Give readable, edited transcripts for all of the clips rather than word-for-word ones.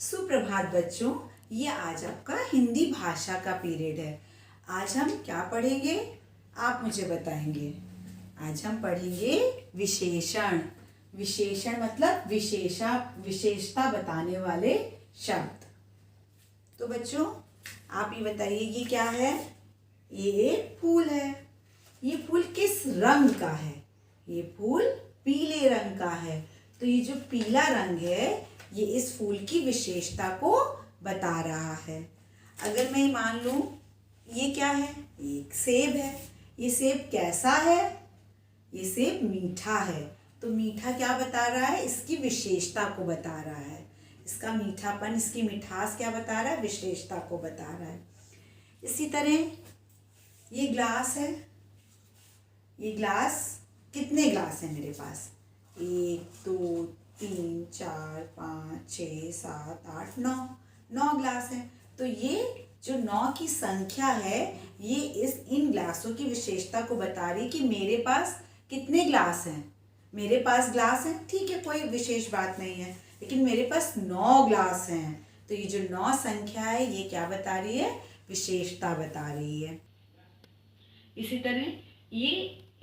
सुप्रभात बच्चों, ये आज आपका हिंदी भाषा का पीरियड है। आज हम क्या पढ़ेंगे आप मुझे बताएंगे। आज हम पढ़ेंगे विशेषण। विशेषण मतलब विशेषता बताने वाले शब्द। तो बच्चों आप ये बताइए ये क्या है। ये एक फूल है। ये फूल किस रंग का है? ये फूल पीले रंग का है। तो ये जो पीला रंग है ये इस फूल की विशेषता को बता रहा है। अगर मैं मान लूं ये क्या है? एक सेब है। ये सेब कैसा है? ये सेब मीठा है। तो मीठा क्या बता रहा है? इसकी विशेषता को बता रहा है। इसका मीठापन, इसकी मिठास क्या बता रहा है? विशेषता को बता रहा है। इसी तरह ये ग्लास है। ये ग्लास, कितने ग्लास है मेरे पास? 1 2 3 4 5 6 7 8 9 ग्लास है। तो ये जो 9 की संख्या है ये इन ग्लासों की विशेषता को बता रही कि मेरे पास कितने ग्लास हैं। मेरे पास ग्लास हैं, ठीक है, कोई विशेष बात नहीं है, लेकिन मेरे पास 9 ग्लास हैं। तो ये जो 9 संख्या है ये क्या बता रही है? विशेषता बता रही है। इसी तरह ये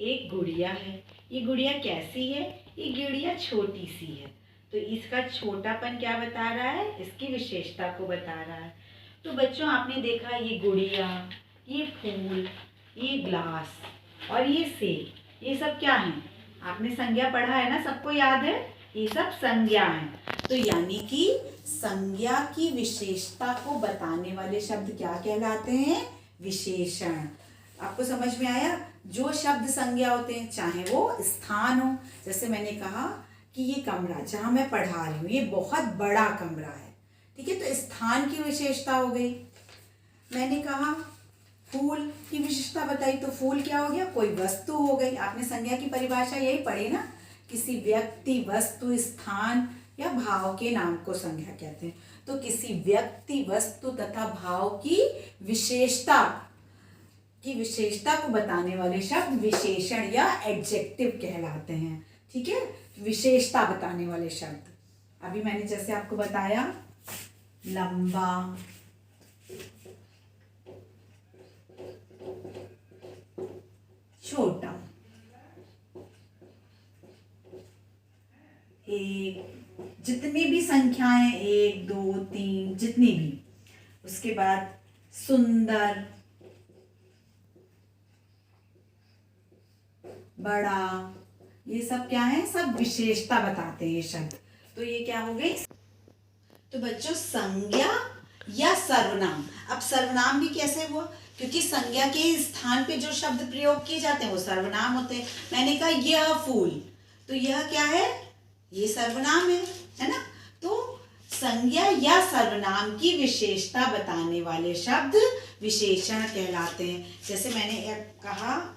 एक गुड़िया है। ये गुड़िया कैसी है? ये गुड़िया छोटी सी है। तो इसका छोटापन क्या बता रहा है? इसकी विशेषता को बता रहा है। तो बच्चों आपने देखा ये गुड़िया, ये फूल, ये ग्लास और ये सेब, ये सब क्या है? आपने संज्ञा पढ़ा है ना, सबको याद है? ये सब संज्ञा हैं। तो यानी कि संज्ञा की विशेषता को बताने वाले शब्द क्या कहलाते हैं? विशेषण। आपको समझ में आया? जो शब्द संज्ञा होते हैं, चाहे वो स्थान हो, जैसे मैंने कहा कि ये कमरा जहाँ मैं पढ़ा रही हूँ ये बहुत बड़ा कमरा है, ठीक है, तो स्थान की विशेषता हो गई। मैंने कहा फूल की विशेषता बताई, तो फूल क्या हो गया? कोई वस्तु हो गई। आपने संज्ञा की परिभाषा यही पढ़ी ना, किसी व्यक्ति, वस्तु, स्थान या भाव के नाम को संज्ञा कहते हैं। तो किसी व्यक्ति, वस्तु तथा भाव की विशेषता को बताने वाले शब्द विशेषण या एडजेक्टिव कहलाते हैं, ठीक है, विशेषता बताने वाले शब्द। अभी मैंने जैसे आपको बताया लंबा, छोटा, एक, जितनी भी संख्याएं 1 2 3 जितनी भी, उसके बाद सुंदर, बड़ा, ये सब क्या है? सब विशेषता बताते हैं ये शब्द। तो ये क्या हो गई? तो बच्चों संज्ञा या सर्वनाम। अब सर्वनाम भी कैसे हुआ? क्योंकि संज्ञा के स्थान पे जो शब्द प्रयोग किए जाते हैं वो सर्वनाम होते हैं। मैंने कहा यह फूल, तो यह क्या है? ये सर्वनाम है ना। तो संज्ञा या सर्वनाम की विशेषता बताने वाले शब्द विशेषण कहलाते हैं। जैसे मैंने कहा,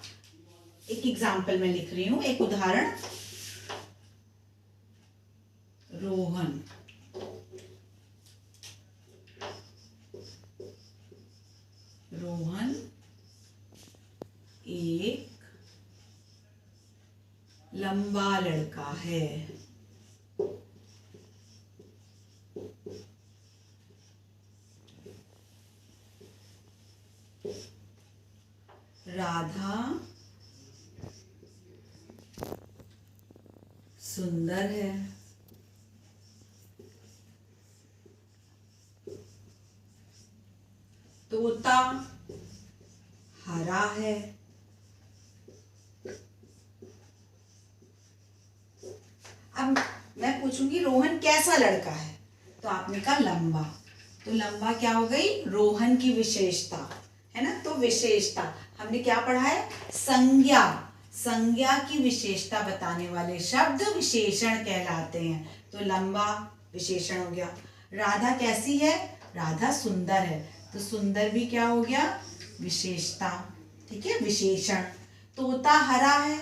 एक एग्जाम्पल में लिख रही हूं, एक उदाहरण, रोहन। रोहन एक लंबा लड़का है। राधा सुंदर है। तोता हरा है। अब मैं पूछूंगी रोहन कैसा लड़का है? तो आपने कहा लंबा, तो लंबा क्या हो गई? रोहन की विशेषता है ना। तो विशेषता हमने क्या पढ़ा है? संज्ञा। संज्ञा की विशेषता बताने वाले शब्द विशेषण कहलाते हैं। तो लंबा विशेषण हो गया। राधा कैसी है? राधा सुंदर है, तो सुंदर भी क्या हो गया? विशेषता, ठीक है, विशेषण। तोता हरा है,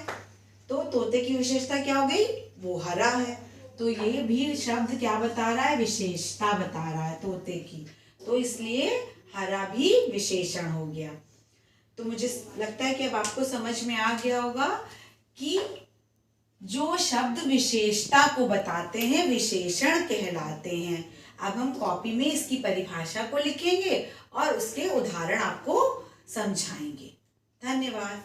तो तोते की विशेषता क्या हो गई? वो हरा है, तो ये भी शब्द क्या बता रहा है? विशेषता बता रहा है तोते की, तो इसलिए हरा भी विशेषण हो गया। तो मुझे लगता है कि अब आपको समझ में आ गया होगा कि जो शब्द विशेषता को बताते हैं विशेषण कहलाते हैं। अब हम कॉपी में इसकी परिभाषा को लिखेंगे और उसके उदाहरण आपको समझाएंगे। धन्यवाद।